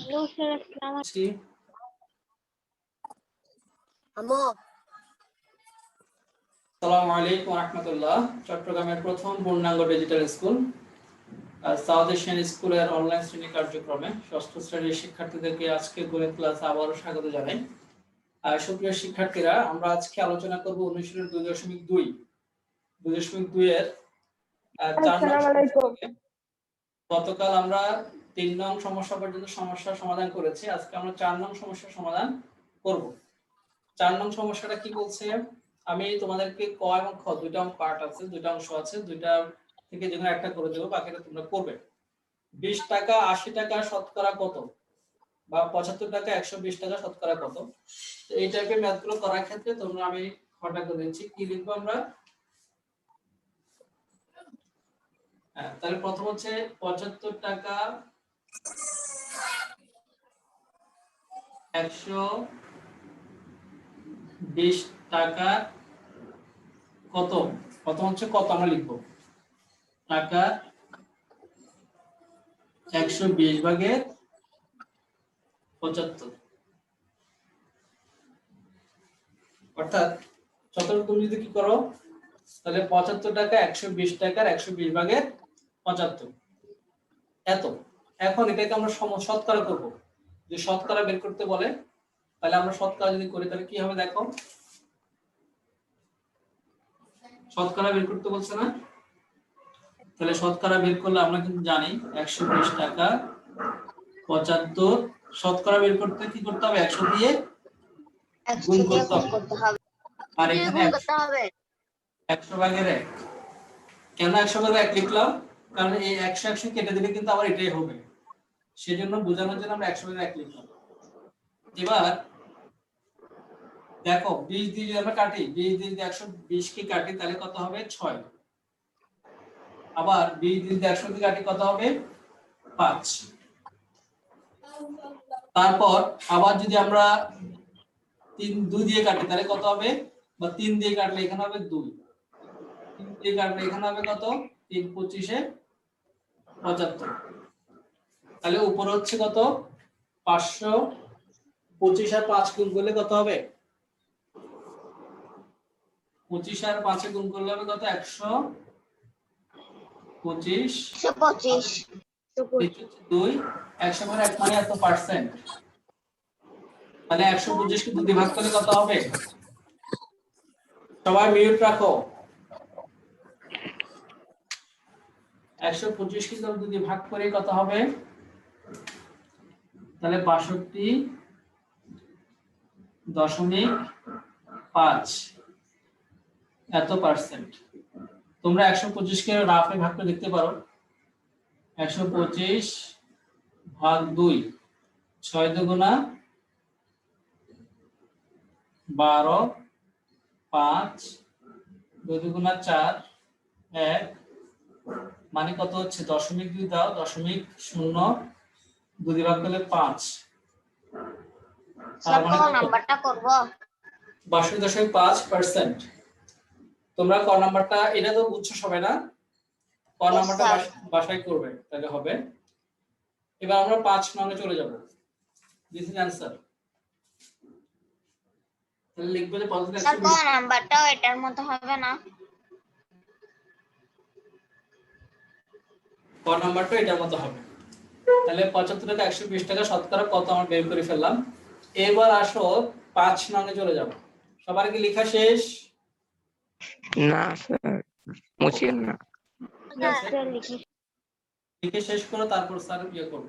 জি আসসালামু আলাইকুম ওয়া রাহমাতুল্লাহ। চট্টগ্রামের প্রথম পূর্ণাঙ্গ ডিজিটাল স্কুল সাউথ এশিয়ান স্কুলের অনলাইন শ্রেণী কার্যক্রমে ষষ্ঠ শ্রেণীর শিক্ষার্থীদেরকে আজকে গণিত ক্লাসে আবারও স্বাগত জানাই। সুপ্রিয় শিক্ষার্থীরা, আমরা আজকে আলোচনা করব অনুশীলন 2.2 এর 4 নং সমস্যা থেকে। গতকাল আমরা 3 নং সমস্যা পর্যন্ত সমস্যার সমাধান করেছি। আজকে আমরা 4 নং সমস্যার সমাধান করব। 4 নং সমস্যাটা কি বলছে, আমি তোমাদেরকে ক এবং খ দুইটা পার্ট আছে, দুইটা অংশ আছে, দুইটা থেকে যে কোনো একটা করে দেব, বাকিটা তোমরা করবে। 20 টাকা 80 টাকা শতকরা কত, বা 75 টাকা 120 টাকা শতকরা কত। তো এই টাইপের ম্যাথগুলো করার ক্ষেত্রে তোমরা আমি খটা করে দিচ্ছি, কি লিখবো আমরা। তাহলে প্রথম হচ্ছে 75 টাকা 120 টাকা কত। প্রথম হচ্ছে কত আমরা লিখবো, টাকা 120 ভাগের 75, অর্থাৎ শতকরা তুমি যদি কি করো, তাহলে 75 টাকা 120 টাকার 120 ভাগের 75 এত। এখন এটাকে আমরা শতকরা করব। যে শতকরা বের করতে বলে, তাহলে আমরা শতকরা যদি করি তাহলে কি হবে দেখো। শতকরা বের করতে বলছে না, তাহলে শতকরা বের করলে আমরা কিন্তু জানি 120 টাকা 75 শতকরা বের করতে কি করতে হবে, 100 দিয়ে গুণ করতে হবে। আর এখানে 100 ভাগের 1। কেন 100 ভাগের 1 লিখলাম, কারণ এই 100 100 কেটে দিলে কিন্তু আবার এটাই হবে, সেজন্য বোঝানোর জন্য আমরা 100 ভাগের 1 লিখলাম। এবার দেখো 20 দিয়ে যদি আমরা কাটি, 20 দিয়ে যদি 120 কে কাটি তাহলে কত হবে 6। আবার 20 দিয়ে যদি 100 কে কাটি কত হবে 5। তারপর আবার যদি আমরা 2 দিয়ে কাটি তাহলে কত হবে, বা 3 দিয়ে কাটলে এখানে হবে 2, 3 দিয়ে কাটলে এখানে হবে কত, 3 25 এ 75। তাহলে উপরে হচ্ছে কত 500, 25 আর 5 গুণ করলে কত হবে, 25 আর 5 এ গুণ করলে হবে কত 125, 2 100 ভাগ 1 মানে এত পার্সেন্ট। তাহলে 125 কে 2 দিয়ে ভাগ করলে কত হবে, সবাই মিউট রাখো। 125 কে 2 দিয়ে ভাগ করে কত হবে, তাহলে 62.5 এত পার্সেন্ট। তোমরা 125 কে রাফে ভাগ করে দেখতে পারো, 125 ভাগ 2, 6 দুগুণা 12, 5, 2 দুগুণা 4, 1 মানে কত হচ্ছে 0.2 দাও, 0.0 2 দিয়ে ভাগ করলে 5, তার মানে নাম্বারটা করব 62.5%। তোমরা ক নাম্বারটা, এটা তো বুঝছো সবাই না, ক নাম্বারটা বাসায় করবে তাহলে হবে। এবার আমরা 5 নং-এ চলে যাব। This is answer. তাহলে লিখবে যে পজিটিভ স্যার ক নাম্বারটাও এটার মতো হবে না, ক নাম্বারটা এটার মতো হবে। তাহলে 75 টাকা 120 টাকা শতকরা কত আমরা বের করে ফেললাম। এবার আসো 5 নং-এ চলে যাব। সবার কি লেখা শেষ? না স্যার, মুছিয়েন না। লিখে শেষ করো, তারপর স্যার ইয়ে করব।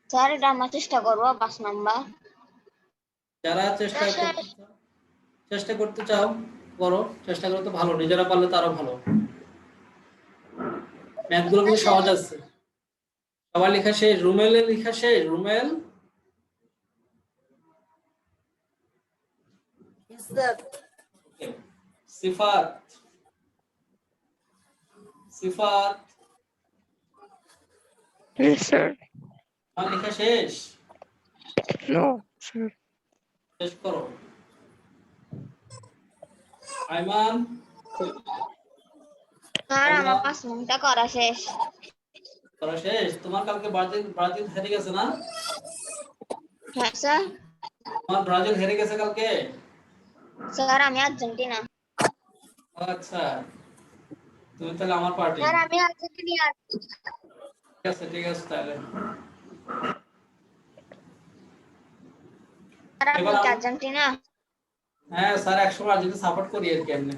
স্যার এটা আমরা চেষ্টা করব 5 নাম্বার। যারা চেষ্টা করতে চাও করো, চেষ্টা করো তো ভালো, নিজেরা পারলে তো আরো ভালো। ম্যাথগুলো কিন্তু সহজ আছে। সবার লেখা শেষ? রুমেলের লেখা শেষ? রুমেল সিফাত, সিফাত Yes, sir. আমার লেখা শেষ? No, sir. শেষ করো। আইমান স্যার আমার 5 নংটা করা শেষ। করা শেষ? তোমার কালকে ব্রাজিল ব্রাজিল হেরে গেছে না? হ্যাঁ স্যার। তোমার ব্রাজিল হেরে গেছে কালকে? স্যার আমি আর্জেন্টিনা। ও আচ্ছা, তুমি তাহলে আমার পার্টি। স্যার আমি আর্জেন্টিনা। ঠিক আছে তাহলে। স্যার আপনি এবার কি আর্জেন্টিনা? হ্যাঁ স্যার, একসময় আর্জেন্টিনা সাপোর্ট করি আর কি, এমনি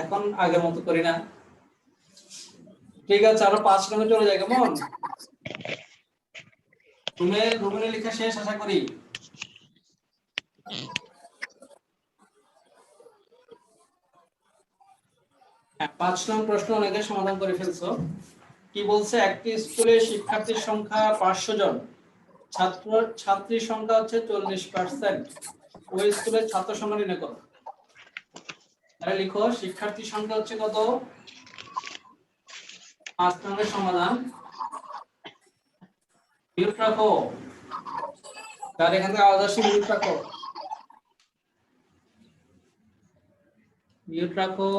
এখন আগের মতো করি না। ঠিক আছে, আমরা 5 নম্বরে চলে যাই, কেমন? রুমের লেখা শেষ আশা করি। হ্যাঁ, 5 নম্বর প্রশ্ন অনেকে সমাধান করে ফেলছো। কি বলছে? একটি স্কুলে শিক্ষার্থীর সংখ্যা 500 জন, ছাত্র ছাত্রীর সংখ্যা হচ্ছে 40%। ওই স্কুলের ছাত্র সংখ্যা নির্ণয় করো। তাহলে লিখো, শিক্ষার্থীর সংখ্যা হচ্ছে কত? 5 নম্বরের সমাধান। মিউট রাখো, তার এখান থেকে আওয়াজ আসছে, মিউট রাখো, মিউট রাখো।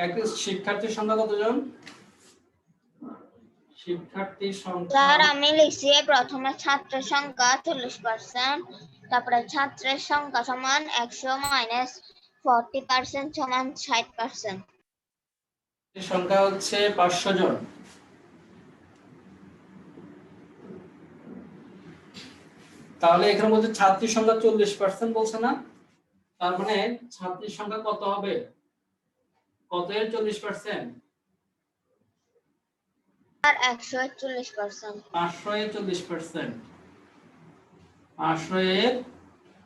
একটি শিক্ষার্থীর সংখ্যা কতজন? শিক্ষার্থীর সংখ্যা, স্যার আমি লিখছি প্রথমে ছাত্রের সংখ্যা 40%, তারপরে ছাত্রের সংখ্যা সমান 100 মাইনাস 40% সমান 60%। সংখ্যা হচ্ছে 500 জন। তাহলে এখানে বলছে ছাত্রীর সংখ্যা 40% বলছে না? তার মানে ছাত্রীর সংখ্যা কত হবে? কত এর 40%? আর 141%। 500 এর 40%। 500 এর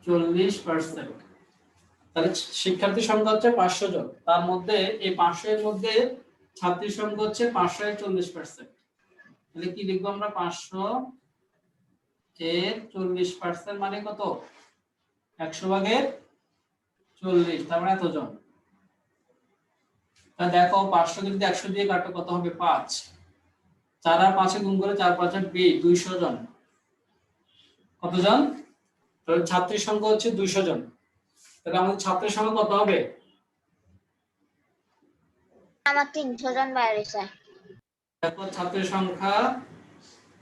40%। তাহলে শিক্ষার্থীর সংখ্যা হচ্ছে 500 জন, তার মধ্যে এই 500 এর মধ্যে ছাত্রীর সংখ্যা হচ্ছে 500 এর 40%। তাহলে কি লিখবো আমরা? 500 এর 40% মানে কত? 100 ভাগের 40, তার মানে এতজন। তা দেখো, 500 যদি 100 দিয়ে কাটো কত হবে? 5। 4 আর 5 এ গুণ করে 4 5 8 200 জন। কতজন? তাহলে ছাত্রীর সংখ্যা হচ্ছে 200 জন। তাহলে আমাদের ছাত্রের সংখ্যা কত হবে? আমার 300 জন বাইরেছে। দেখো ছাত্রের সংখ্যা,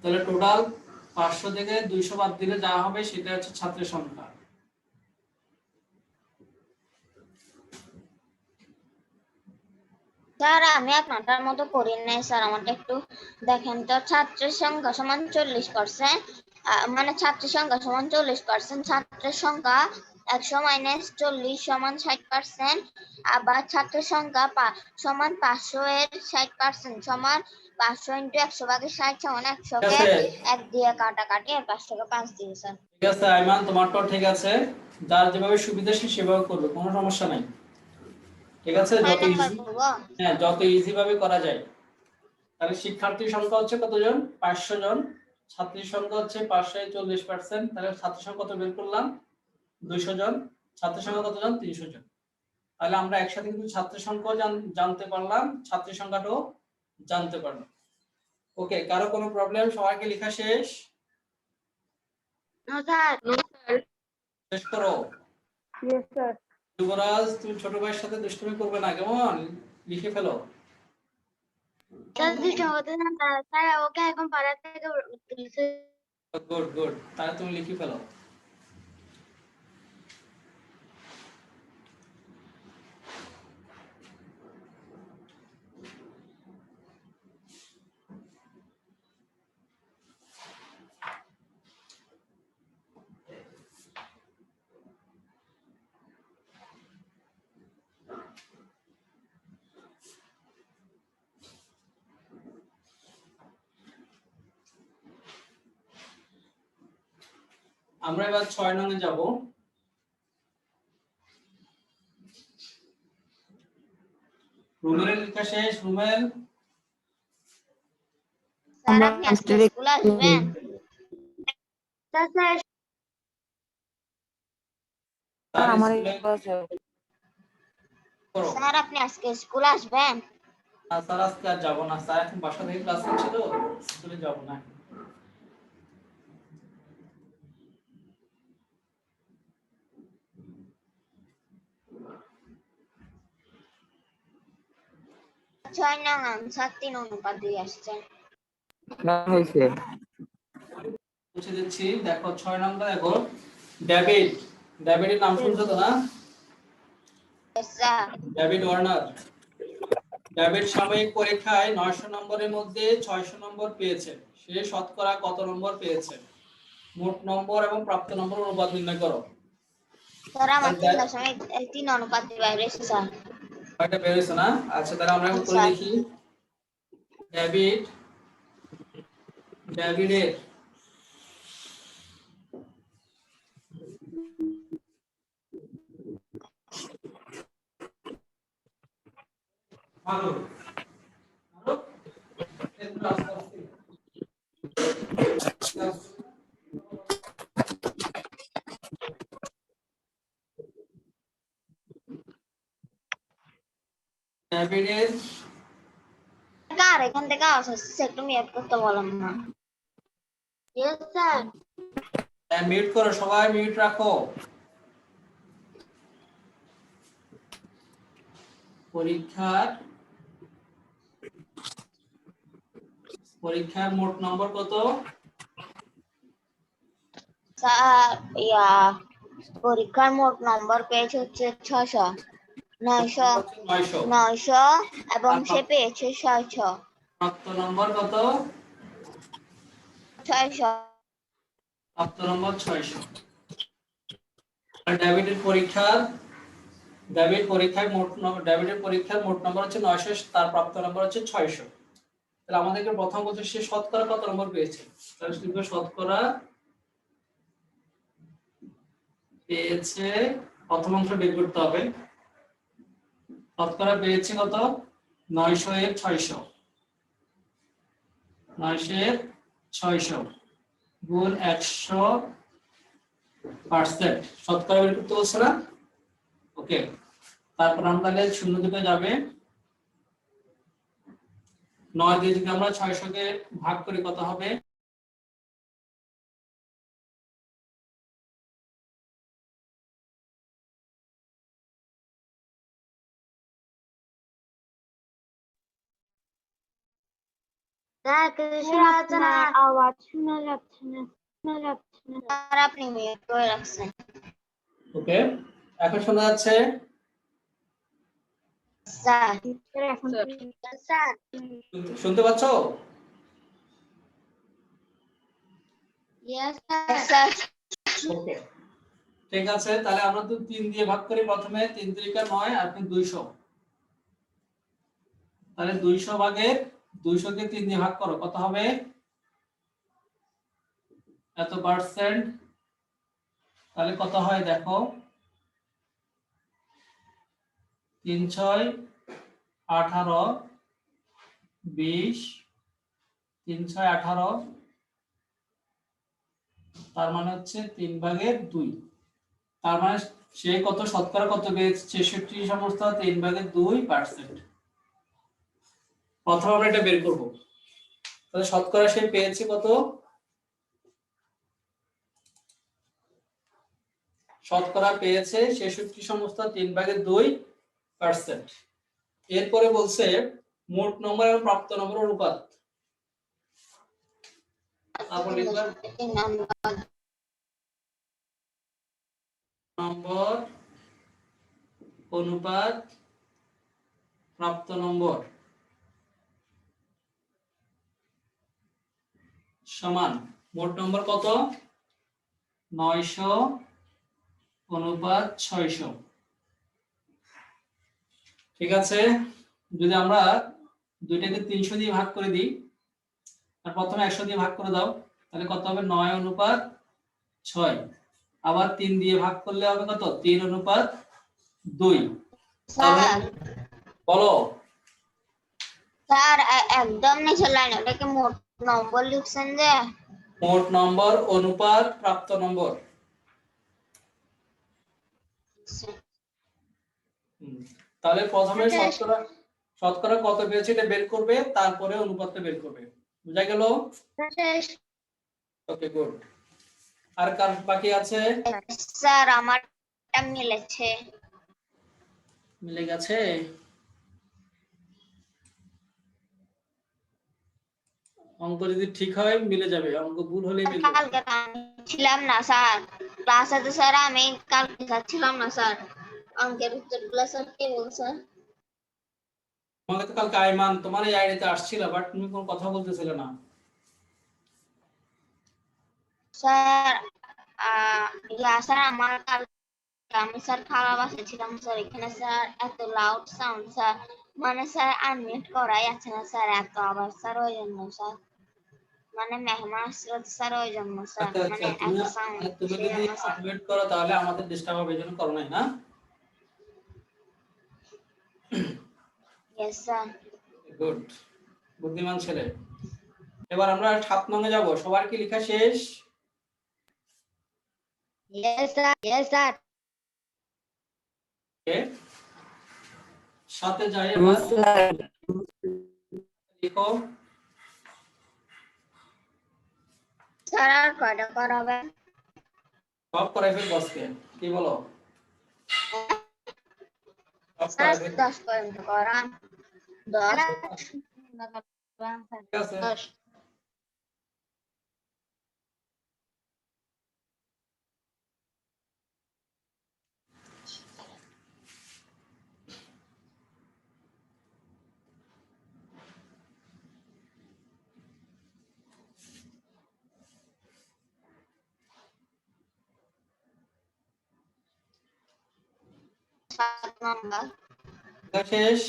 তাহলে টোটাল 500 থেকে 200 বাদ দিলে যা হবে সেটা হচ্ছে ছাত্রের সংখ্যা। স্যার আমি আপনার মতো করি নাই স্যার, আমারটা একটু দেখেন তো। ছাত্রের সংখ্যা সমান 40%, মানে ছাত্রের সংখ্যা সমান 40%, ছাত্রের সংখ্যা 100 মাইনাস 40 সমান 60%, আবার ছাত্রের সংখ্যা সমান 500 এর 60% সমান 500 ইন্টু 100 ভাগের 60 সমান 100 ঠিক কে আছে, 1 দিয়ে কাটাকাটি আর 500 কে 5 দিয়ে স্যার। ঠিক আছে আইমান, তোমারটাও ঠিক আছে। যার যেভাবে সুবিধা সে সেভাবে করবে, কোনো সমস্যা নাই। ঠিক আছে, 6 যত নাম্বার ইজি, করবো। হ্যাঁ যত ইজি ভাবে করা যায়। তাহলে শিক্ষার্থীর সংখ্যা হচ্ছে কতজন? 500 জন। ছাত্রীর সংখ্যা হচ্ছে 500 এর 40%। তাহলে ছাত্রীর সংখ্যা কত বের করলাম? 200 জন। ছাত্রের সংখ্যা কতজন? 300 জন। তাহলে আমরা একসাথে কিন্তু ছাত্রের সংখ্যাও জানতে পারলাম, ছাত্রীর সংখ্যাটাও জানতে পারলাম। ওকে, কারো কোনো প্রবলেম? সবাইকে লেখা শেষ? No sir. শেষ করো। Yes sir. যুবরাজ, তুমি ছোট ভাইয়ের সাথে দুষ্টুমি করবে না, কেমন? লিখে ফেলো। স্যার দুটো হতে না স্যার, ওকে এখন পাড়া থেকে তুলছে। গুড গুড, তাহলে তুমি লিখে ফেলো। আমরা এবার 6 নং এ যাব। রুমের লেখা শেষ? রুমের, স্যার আপনি আজকে স্কুলে আসবেন? স্যার স্যার আমার স্যার আপনি আজকে স্কুলে আসবেন? না স্যার আজকে আর যাবো না, স্যার এখন বাসা থেকে ক্লাস হচ্ছে তো, স্কুলে যাব না। 6 নং আনসার 3:2 আসছে। না হয়েছে মুছে দিচ্ছি। দেখো 6 নম্বর দেখো ডেভিড। ডেভিডের নাম শুনছো তো না? Yes, sir. David Warner. David সাময়িক পরীক্ষায় 900 নম্বরের মধ্যে 600 নম্বর পেয়েছে। সে শতকরা কত নম্বর পেয়েছে? মোট নম্বর এবং প্রাপ্ত নম্বর অনুপাত নির্ণয় করো। স্যার আমার 3.3 বাইরে এসেছে স্যার। কয়টা বের হয়েছে না? আচ্ছা তাহলে আমরা উত্তর স্যার। লিখি। ডেভিডের ভালো ভালো একটু আস্তে আস্তে ডেভিডের কার এখান থেকে আওয়াজ আসছে একটু মিউট করতে বললাম না। Yes sir. মিউট করো, সবাই মিউট রাখো। পরীক্ষার মোট নম্বর কত? স্যার পরীক্ষার মোট নম্বর পেয়েছে হচ্ছে 600 900 900 এবং সে পেয়েছে 600। প্রাপ্ত নম্বর কত? 600। প্রাপ্ত নম্বর 600। আর ডেভিডের পরীক্ষার মোট নম্বর হচ্ছে 900, তার প্রাপ্ত নম্বর হচ্ছে 600। তাহলে আমাদেরকে প্রথম বলছে সে শতকরা কত নম্বর পেয়েছে। তাহলে লিখবে শতকরা পেয়েছে, প্রথম অংশ বের করতে হবে। শতকরা পেয়েছে কত? 900 এর 600, 900 এর 600 গুণ 100%। শতকরা বের করতে বলছে না? ওকে, তারপর আমরা তাহলে শূন্য দিকে যাবে। 9 দিয়ে যদি আমরা 600 কে ভাগ করি কত হবে? স্যার কিছু শোনা যাচ্ছে না। আওয়াজ শোনা যাচ্ছে না। স্যার আপনি মিউট করে রাখছেন। ওকে, এখন শোনা যাচ্ছে? স্যার এখন স্যার শুনতে পাচ্ছো? Yes sir. ওকে, ঠিক আছে। তাহলে আমরা তো 3 দিয়ে ভাগ করি প্রথমে। 3 3 9 আর 200। তাহলে 200 ভাগের 200 কে 3 দিয়ে ভাগ করো, কত হবে? এত পার্সেন্ট। তাহলে কত হয় দেখো, 3 6 18 20, 3 6 18, তার মানে হচ্ছে 3 ভাগের 2। তার মানে সে কত শতকরা কত পেয়েছে? 66 সমস্ত 3 ভাগের 2%। প্রথমে আমরা এটা বের করব। তাহলে শতকরা সে পেয়েছে কত? শতকরা পেয়েছে 66 সমস্ত 3 ভাগের 2%। এরপরে বলছে মোট নম্বর এবং প্রাপ্ত নম্বর অনুপাত। তারপর লিখবেন নম্বর অনুপাত প্রাপ্ত নম্বর সমান মোট নম্বর কত? 900 অনুপাত 600। ঠিক আছে, যদি আমরা দুইটাকে 300 দিয়ে ভাগ করে দিই আর প্রথমে 100 দিয়ে ভাগ করে দাও, তাহলে কত হবে? 9 অনুপাত 6। আবার 3 দিয়ে ভাগ করলে হবে কত? 3 অনুপাত 2। স্যার বলো। স্যার একদম নিচে লাইন ওটাকে মোট নম্বর লিখছেন যে? মোট নম্বর অনুপাত প্রাপ্ত নম্বর। তাহলে প্রথমে শতকরা কত পেয়েছে এটা বের করবে, তারপরে অনুপাতটা বের করবে। বুঝা গেল? ওকে, গুড। আর কার বাকি আছে? স্যার আমারটা মিলেছে। মিলে গেছে? অঙ্ক যদি ঠিক হয় মিলে যাবে, অঙ্ক ভুল হলে মিলবে না। কালকে তো আমি ছিলাম না স্যার ক্লাসে, তো স্যার আমি কালকে স্যার ছিলাম না স্যার। অঙ্কের উত্তরগুলো স্যার কে বলছে? তোমাকে তো কালকে আইমান তোমার এই আইডিতে আসছিল, বাট তুমি কোনো কথা বলতেছিলে না। স্যার স্যার আমার কালকে আমি স্যার খারাপ ছিলাম স্যার, এখানে স্যার এত লাউড সাউন্ড স্যার, মানে স্যার আনমিউট করাই আছে না স্যার, এত আবার স্যার ওই জন্য স্যার, মানে মেহমান আসছিল তো স্যার ওই জন্য স্যার, আচ্ছা আচ্ছা, মানে তুমি এত সাউন্ড তুমি সেই যদি জন্য স্যার। আনমিউট করো তাহলে আমাদের ডিস্টার্ব হবে, এই জন্য করো নাই না? Yes sir. গুড, বুদ্ধিমান ছেলে। এবার আমরা 7 নং এ যাব। সবার কি লেখা শেষ? Yes sir, yes sir. Okay, সাথে যাই এবার। স্যার লিখো। স্যার আর কয়টা করাবে? সব করাই ফেল বসকে, কি বলো? সব স্যার করাই ফেল। 10 পর্যন্ত করান। 10 ঠিক আছে, 10 7 নম্বর। লেখা শেষ?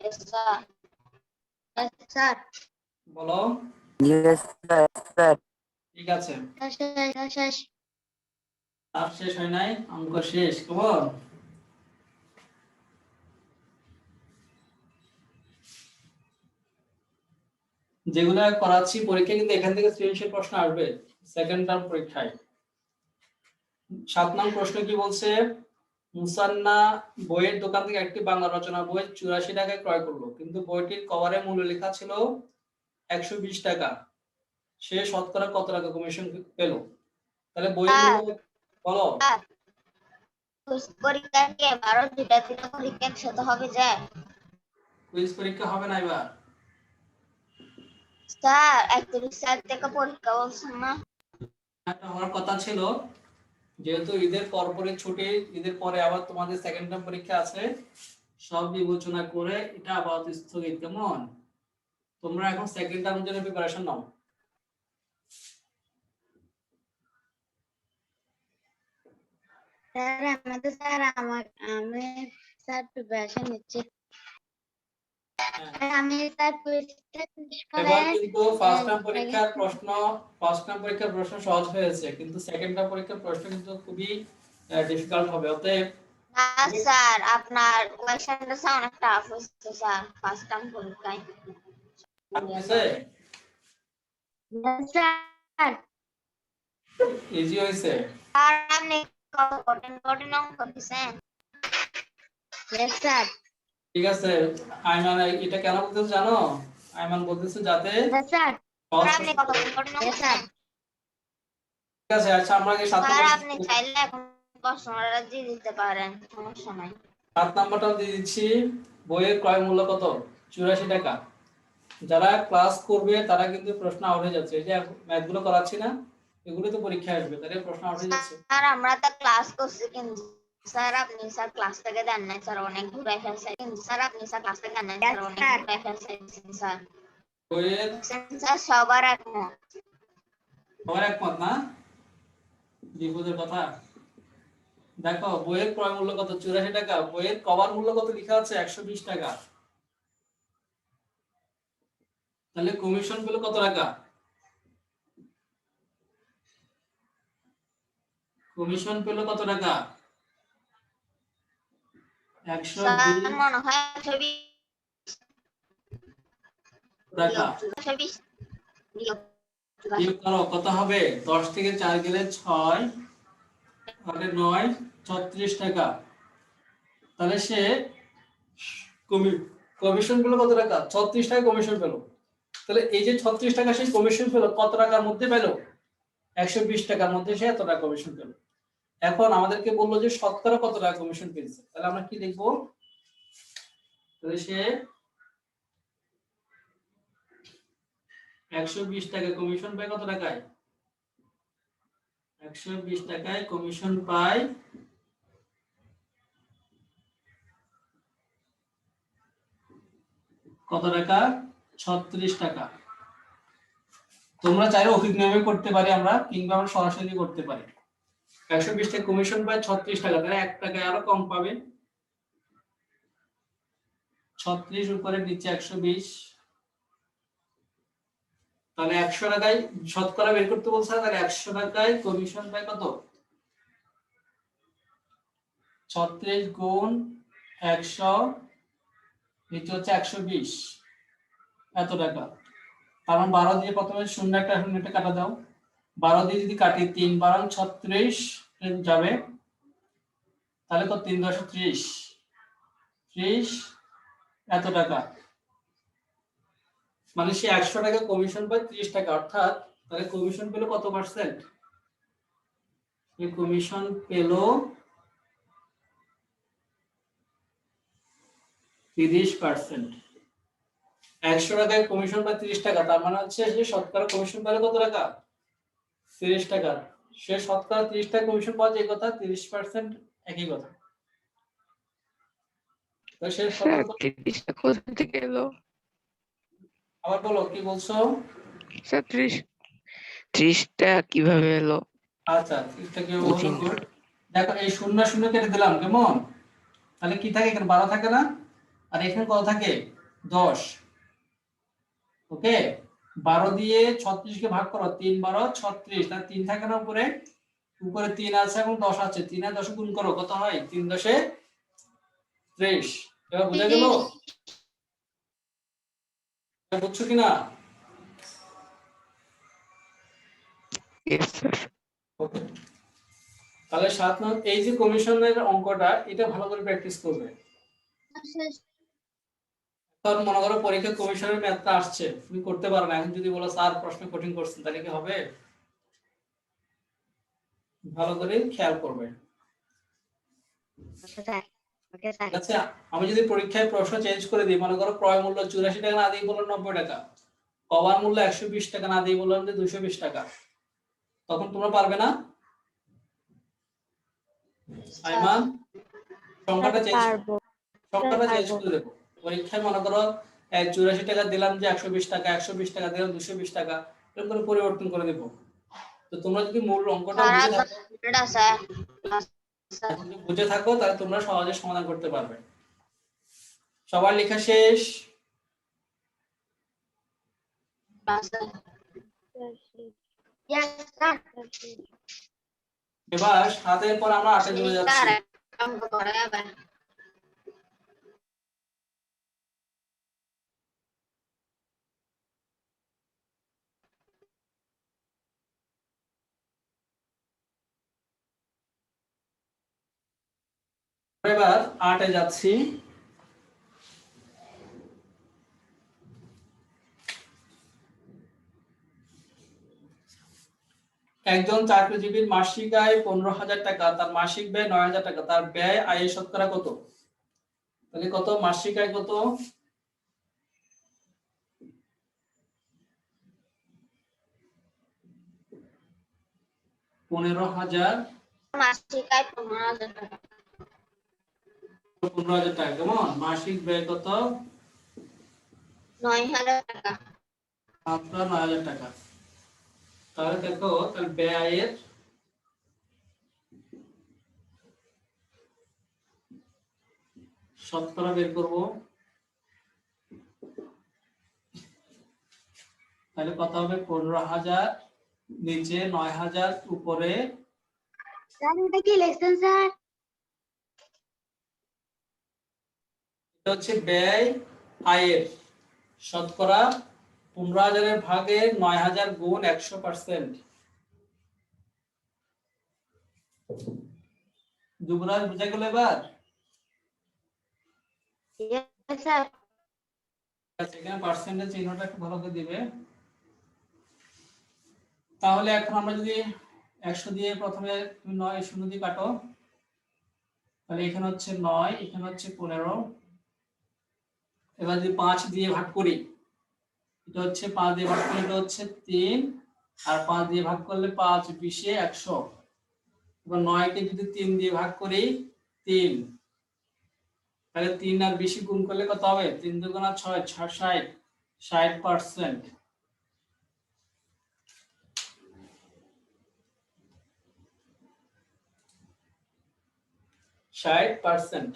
Yes sir, yes sir. বলো। Yes sir. ঠিক আছে, শেষ শেষ। আর শেষ হয় নাই, অঙ্ক শেষ। খবর যেগুলো করাচ্ছি পরীক্ষা, কিন্তু এখান থেকে সৃজনশীল প্রশ্ন আসবে সেকেন্ড টার্ম পরীক্ষায়। 7 নং প্রশ্ন কি বলছে? মুসান্না বইয়ের দোকান থেকে একটি বাংলা রচনা বই 84 টাকায় ক্রয় করলো, কিন্তু বইটির কভারে মূল্য লেখা ছিল 120 টাকা। সে শতকরা কত টাকা কমিশন পেল? তাহলে বইয়ের মূল্য বলো। পরীক্ষা কি এবারও দুটা দুটা পরীক্ষা একসাথে হবে যে? কুইজ পরীক্ষা হবে না এবার? স্যার 31 তারিখ থেকে পরীক্ষা বলছেন না? এটা হওয়ার কথা ছিল, যেহেতু ঈদের পরপরই ছুটি, ঈদের পরে আবার তোমাদের সেকেন্ড টার্ম পরীক্ষা আছে, সব বিবেচনা করে এটা আপাতত স্থগিত। কেমন? তোমরা এখন সেকেন্ড টার্মের জন্য প্রিপারেশন নাও। স্যার আমাদের স্যার আমি স্যার প্রিপারেশন নিচ্ছি। হ্যাঁ, আমি স্যার কুইজটা শেষ করে এবার কিন্তু ফার্স্ট টার্ম পরীক্ষার প্রশ্ন সহজ হয়েছে, কিন্তু সেকেন্ড টার্ম পরীক্ষার প্রশ্ন কিন্তু খুবই ডিফিকাল্ট হবে। অতএব না স্যার, আপনার কোয়েশ্চেনটা স্যার অনেক টাফ হচ্ছে স্যার ফার্স্ট টার্ম পরীক্ষায়। আছে স্যার ইজি হয়েছে। আর আপনি কত কঠিন কঠিন অঙ্ক দিছেন? Yes sir. ঠিক আছে, আইমান এটা কেন বলতেছে জানো? আইমান বলতেছে যাতে ইয়েস স্যার। সহজ আপনি কত কঠিন কঠিন অঙ্ক স্যার? ঠিক আছে, আচ্ছা আমরা আগে 7 স্যার নম্বর আপনি চাইলে এখন প্রশ্নটা দিয়ে দিতে পারেন, সমস্যা নাই। 7 নম্বরটা দিয়ে দিচ্ছি। বইয়ের ক্রয় মূল্য কত? 84 টাকা। যারা ক্লাস করবে তারা কিন্তু প্রশ্ন আউট হয়ে যাচ্ছে। এই যে ম্যাথ গুলো করাচ্ছি না, এগুলো তো পরীক্ষায় আসবে, তাহলে প্রশ্ন আউট হয়ে যাচ্ছে। স্যার আমরা তো ক্লাস করছি, কিন্তু স্যার আপনি স্যার ক্লাস থেকে দেন নাই স্যার, অনেক ঘুরাই ফেলছে, কিন্তু স্যার আপনি স্যার ক্লাস থেকে দেন নাই স্যার, অনেক ঘুরাই ফেলছে স্যার। বইয়ের স্যার সবার একমত। সবার একমত না? বিপদের কথা। দেখো বইয়ের ক্রয় মূল্য কত? 84 টাকা। বইয়ের কভার মূল্য কত লেখা আছে? 120 টাকা। তাহলে কমিশন পেল কত টাকা? কমিশন পেল কত টাকা? স্যার 120 মনে হয় 120 টাকা। 120 বিয়োগ করো, কত হবে? 10 থেকে 4 গেলে 6 আর 9 36 টাকা। তাহলে সে কমিশন পেল কত টাকা? 36 টাকা কমিশন পেল। তাহলে এই যে 36 টাকা সে কমিশন পেল, কত টাকার মধ্যে পেল? 120 টাকার মধ্যে সে এত টাকা কমিশন পেল। এখন আমাদেরকে বললো যে শতকরা কত টাকা কমিশন পেয়েছে, তাহলে আমরা কি লিখবো? তাহলে সে 120 টাকা কমিশন পায় কত টাকায়? 120 টাকায় কমিশন পায় কত টাকা? 36 টাকা। তোমরা চাইলে অভিজ্ঞ নিয়মে করতে পারি আমরা, কিংবা আমরা সরাসরি করতে পারি। 120 টাকা কমিশন পায় 36 টাকা, তাহলে 1 টাকায় আরো কম পাবে। 36 উপরে নিচে 120, তাহলে 100 টাকায় শতকরা বের করতে বলছে, তাহলে 100 টাকায় কমিশন পায় কত? 36 গুণ 100 নিচে হচ্ছে 120, এত টাকা। কারণ 12 দিয়ে প্রথমে শূন্য একটা কাটা দাও, 12 দিয়ে যদি কাটি 3 12 36 যাবে, তাহলে কত? 3 10 30, 30 এত টাকা। মানে সে 100 টাকা কমিশন পায় 30 টাকা, অর্থাৎ তাহলে কমিশন পেল কত পার্সেন্ট? এই কমিশন পেল 30%। 100 টাকায় কমিশন পায় 30 টাকা, তার মানে হচ্ছে যে শতকরা কমিশন পেল কত টাকা? 30 টাকা। সে শতকরা 30 টাকা কমিশন পাওয়া যায় কথা, 30% একই কথা। তো সে স্যার 30টা কোথা থেকে এলো? আবার বলো, কি বলছো? স্যার 30টা কিভাবে এলো? আচ্ছা, এটা কি হলো? গুড। দেখো এই শূন্য শূন্য কেটে দিলাম, কেমন? তাহলে কি থাকে এখানে? 12 থাকে না? আর এখানে কত থাকে? 10। ওকে, 12 দিয়ে 36 কে ভাগ করো, 3 12 36, তাহলে 3 থাকে না উপরে? উপরে 3 আছে এবং 10 আছে, 3 আর 10 গুণ করো, কত হয়? 3 10 এ 30। এবার বুঝা গেল? বুঝছো কিনা? Yes sir. ওকে, তাহলে 7 নম্বর এই যে কমিশনের অঙ্কটা, এটা ভালো করে প্র্যাকটিস করবে। কারণ মনে করো পরীক্ষা কমিশনের ম্যাথটা আসছে, তুমি করতে পারো না, এখন যদি বলো স্যার প্রশ্ন কঠিন করছেন, তাহলে কি হবে? ভালো করে খেয়াল করবে। আচ্ছা, আমি যদি পরীক্ষায় প্রশ্ন চেঞ্জ করে দিই, মনে করো ক্রয় মূল্য 84 টাকা না দিয়ে বললাম 90 টাকা, কভার মূল্য 120 টাকা না দিয়ে বললাম যে 220 টাকা, তখন তোমরা পারবে না? আইমান, সংখ্যাটা চেঞ্জ করে দেবো। পরীক্ষায় মনে করো 84 টাকা দিলাম যে 120 টাকা, 120 টাকা দিলাম 220 টাকা, এরকম করে পরিবর্তন করে দেবো। তো তোমরা যদি মূল অঙ্কটা বুঝে থাকো তাহলে তোমরা সহজে সমাধান করতে পারবে। সবার লেখা শেষ? এবার 7-এর পর আমরা 8-এ চলে যাচ্ছি। এবার 8-এ যাচ্ছি। একজন চাকরিজীবীর মাসিক আয় 15,000 টাকা, তার মাসিক ব্যয় 9,000 টাকা, তার ব্যয় আয়ের শতকরা কত? তাহলে কত? মাসিক আয় কত? 15,000, মাসিক আয় 15,000 টাকা। 15,000 টাকা, কেমন? মাসিক ব্যয় কত? 9,000 টাকা। মাত্র 9,000 টাকা। তাহলে দেখো, তাহলে ব্যয়ের শতকরা বের করব। তাহলে কত হবে? 15,000 নিচে 9,000 উপরে। স্যার এটা কি লেখছেন স্যার? এটা হচ্ছে ব্যয় আয়ের শতকরা 15,000 এর ভাগে 9,000 গুণ 100%। যুবরাজ, বুঝা গেল এবার? Yes sir. আচ্ছা, এখানে পার্সেন্টেজ চিহ্নটা একটু ভালো করে দিবে। তাহলে এখন আমরা যদি 100 দিয়ে প্রথমে তুমি 9 0 দিয়ে কাটো, তাহলে এখানে হচ্ছে 9, এখানে হচ্ছে 15। এবার যদি 5 দিয়ে ভাগ করি, এটা হচ্ছে 5 দিয়ে ভাগ করলে এটা হচ্ছে 3 আর 5 দিয়ে ভাগ করলে 5 20 এ 100 এবার 9 কে যদি 3 দিয়ে ভাগ করি 3 তাহলে 3 আর 20 গুণ করলে কত হবে 3 দুগুণা 6 60 60% 60%।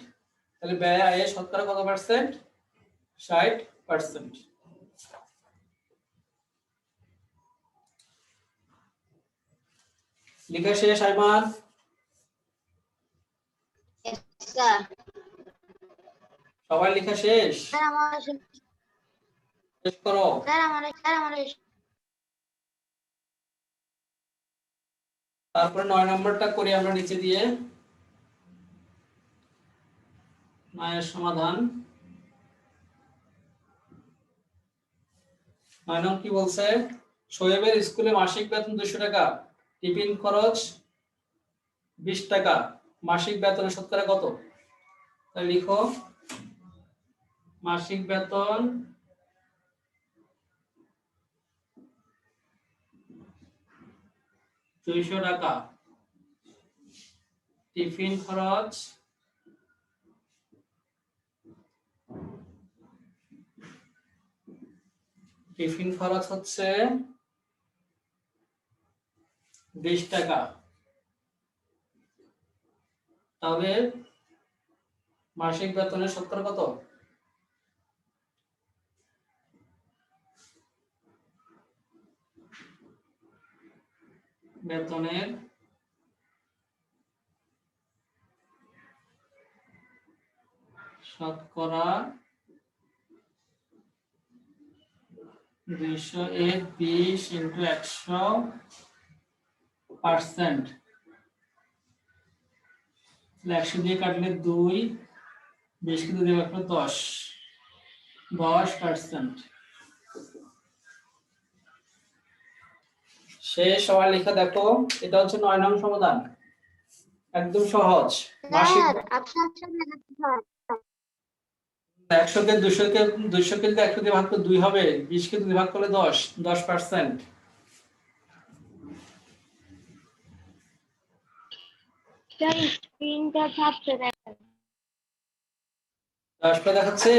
তাহলে ব্যয় আয়ে শতকরা কত পার্সেন্ট 60%। লেখা শেষ আইমান স্যার সবাই লেখা শেষ স্যার আমার শেষ করো স্যার আমার তারপরে 9 নম্বরটা করি আমরা নিচে দিয়ে 9 এর সমাধান 9 নং কি বলছে শোয়েবের স্কুলে মাসিক বেতন 200 টাকা টিফিন খরচ 20 টাকা মাসিক বেতনের শতকরা কত তাহলে লিখো মাসিক বেতন 200 টাকা টিফিন খরচ হচ্ছে 20 টাকা তাহলে মাসিক বেতনের শতকরা কত বেতনের শতকরা 200 এর 20 × 100% 100 দিয়ে কাটলে 2 20 কে 2 দিয়ে ভাগ করলে 10% শেষ সবাই লেখা দেখো এটা হচ্ছে 9 নং সমাধান একদম সহজ মাসিক স্যার আপনার সামনে 100 কে 200 কে 100 দিয়ে ভাগ করলে 2 হবে 20 কে 2 দিয়ে ভাগ করলে 10% স্যার স্ক্রিনটা ছাপছে দেখেন 10টা দেখাচ্ছে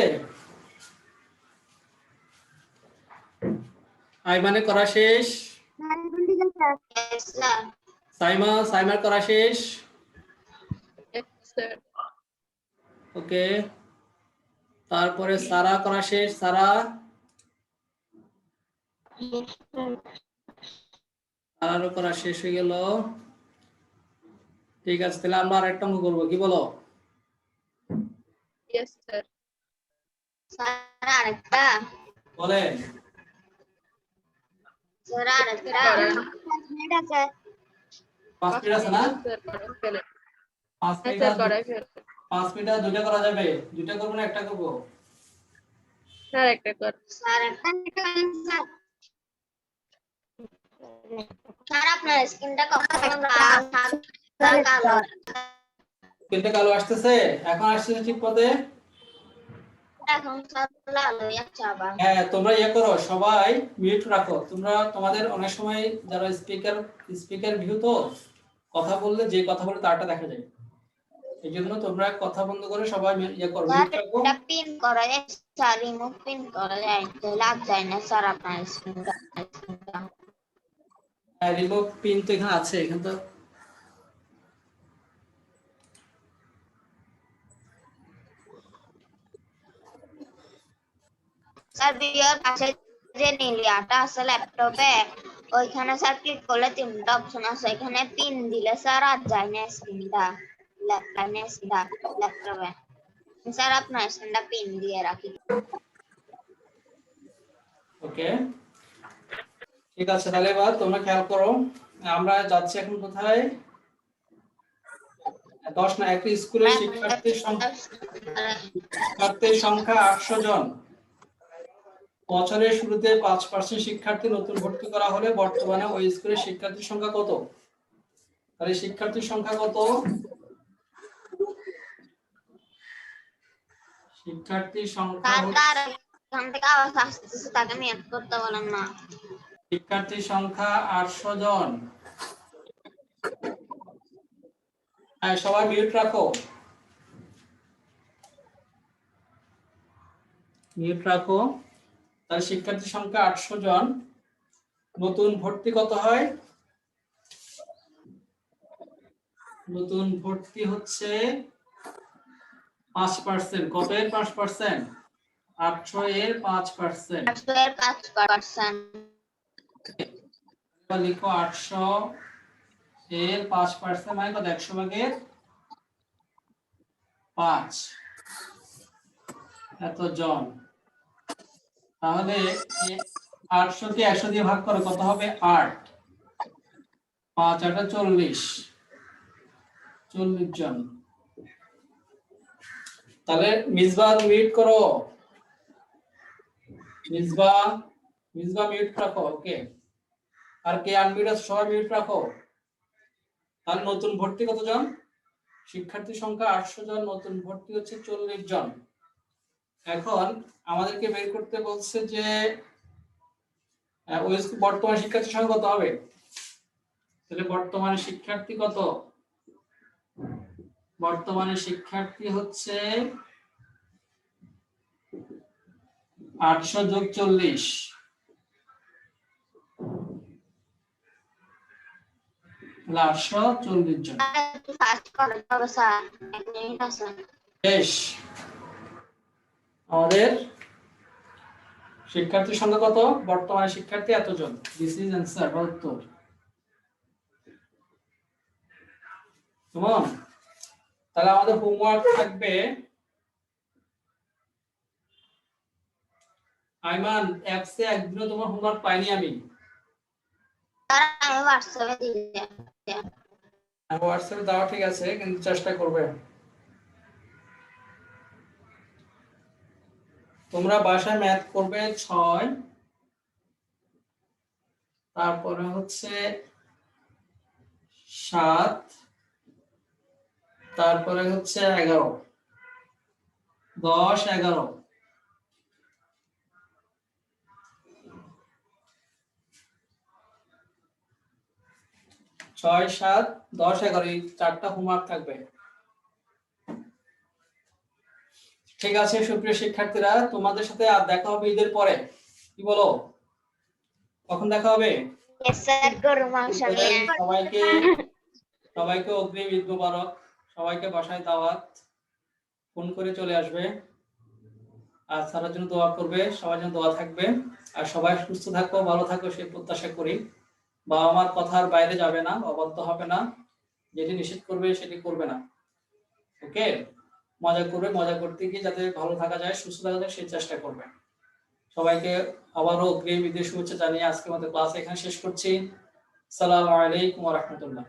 আইমানে করা শেষ স্যার এখন ঠিক আছে স্যার সাইমার করা শেষ স্যার ওকে তারপরে সারা করা শেষ সারারও করা শেষ হয়ে গেল ঠিক আছে তাহলে আমরা আরেকটা অঙ্ক করবো কি বলো ইয়েস স্যার স্যার আরেকটা বলেন স্যার আরেকটা 5 মিনিট আছে 5 মিনিট আছে না স্যার করাই ফেলেন 5 হ্যাঁ মিনিট স্যার করাই ফেলেন 5 মিনিট দুইটা করা যাবে দুইটা করবো না একটা করবো স্যার একটা কর স্যার একটা স্যার স্যার আপনার স্ক্রিনটা কখন কালো তিনটা কালো আসতেছে এখন আসতেছে ঠিক পথে এখন স্যার লাল হয়ে যাচ্ছে আবার হ্যাঁ তোমরা ইয়ে করো সবাই মিউট রাখো তোমরা তোমাদের অনেক সময় যারা স্পিকার ভিউ তো কথা বললে যে কথা বলে তারটা দেখা যায় এই জন্য তোমরা কথা বন্ধ করে সবাই ইয়ে করো স্যার মিউট রাখো এটা পিন করা যায় স্যার রিমুভ পিন করা যায় লাগ যায় না স্যার আপনার স্ক্রিনটা রিমুভ পিন তো এখানে আছে এখানে তো স্যার ভিডিওর পাশে যে নীলিয়াটা আছে ল্যাপটপে ওইখানে স্যার ক্লিক করলে তিনটা অপশন আছে এখানে পিন দিলে স্যার আর যায় না স্ক্রিনটা ল্যাপটপে স্যার আপনার স্ক্রিনটা পিন দিয়ে রাখি ওকে ঠিক আছে তাহলে এবার তোমরা খেয়াল করো আমরা যাচ্ছি এখন কোথায় 10 না একটা স্কুলের শিক্ষার্থীর সংখ্যা 800 জন বছরের শুরুতে 5% শিক্ষার্থী নতুন ভর্তি করা হলে বর্তমানে ওই স্কুলের শিক্ষার্থীর সংখ্যা কত তাহলে শিক্ষার্থীর সংখ্যা কত শিক্ষার্থীর সংখ্যা এখান থেকে আওয়াজ আসতেছে, তাকে মিউট করতে বলেন না। শিক্ষার্থীর সংখ্যা 800 জন। হ্যাঁ, সবাই মিউট রাখো, মিউট রাখো। তাহলে শিক্ষার্থীর সংখ্যা 800 জন। নতুন ভর্তি কত হয়? নতুন ভর্তি হচ্ছে 5%। কত এর 5%? 800 এর 5%। 5% লিখো 800 এর 5% মানে কত? 100 ভাগের 5, এত জন। তাহলে 800 কে 100 দিয়ে ভাগ করো, কত হবে? 8। 5 8 40, 40 জন। তাহলে মিসবা মিউট করো, মিসবা মিউট রাখো। ওকে, আর কে আনমিউট আছে সবাই মিউট রাখো। তাহলে নতুন ভর্তি কতজন? শিক্ষার্থী সংখ্যা 800 জন, নতুন ভর্তি হচ্ছে 40 জন। এখন আমাদেরকে বের করতে বলছে যে বর্তমান শিক্ষার্থীর সংখ্যা কত হবে। তাহলে বর্তমানে শিক্ষার্থী কত? বর্তমানে শিক্ষার্থী হচ্ছে 800 যোগ 40, 840 জন। একটু ফাস্ট করে তবে স্যার, 1 মিনিট আছে। বেশ, আমাদের শিক্ষার্থীর সংখ্যা কত? বর্তমানে শিক্ষার্থী এতজন। দিস ইজ অ্যানসার বা উত্তর। কেমন? তাহলে আমাদের হোমওয়ার্ক থাকবে, আইমান অ্যাপসে একদিনও তোমার হোমওয়ার্ক পাইনি আমি। স্যার আমি হোয়াটসঅ্যাপে দিয়ে হোয়াটসঅ্যাপে দাও, ঠিক আছে, কিন্তু চেষ্টা করবে। তোমরা বাসায় ম্যাথ করবে 6, তারপরে হচ্ছে 7, তারপরে হচ্ছে 11, 10 11, 6 7 10 11, এই 4টা হোমওয়ার্ক থাকবে। ঠিক আছে সুপ্রিয় শিক্ষার্থীরা, তোমাদের সাথে আর দেখা হবে ঈদের পরে। কি বলো, কখন দেখা হবে? স্যার গরু মাংস নিয়ে। সবাইকে অগ্রিম ঈদ মোবারক। সবাইকে বাসায় দাওয়াত, ফোন করে চলে আসবে। আর সারার জন্য দোয়া করবে, সবার জন্য দোয়া থাকবে। আর সবাই সুস্থ থাকো, ভালো থাকো সেই প্রত্যাশা করি। বাবা মার কথার বাইরে যাবে না, অবাধ্য হবে না, যেটি নিষেধ করবে সেটি করবে না। ওকে, মজা করবে, মজা করতে গিয়ে যাতে ভালো থাকা যায়, সুস্থ থাকা যায় সেই চেষ্টা করবে। সবাইকে আবারও অগ্রিম ঈদের শুভেচ্ছা জানিয়ে আজকের মতো ক্লাস এখানে শেষ করছি। আসসালামু আলাইকুম ওয়া রাহমাতুল্লাহ।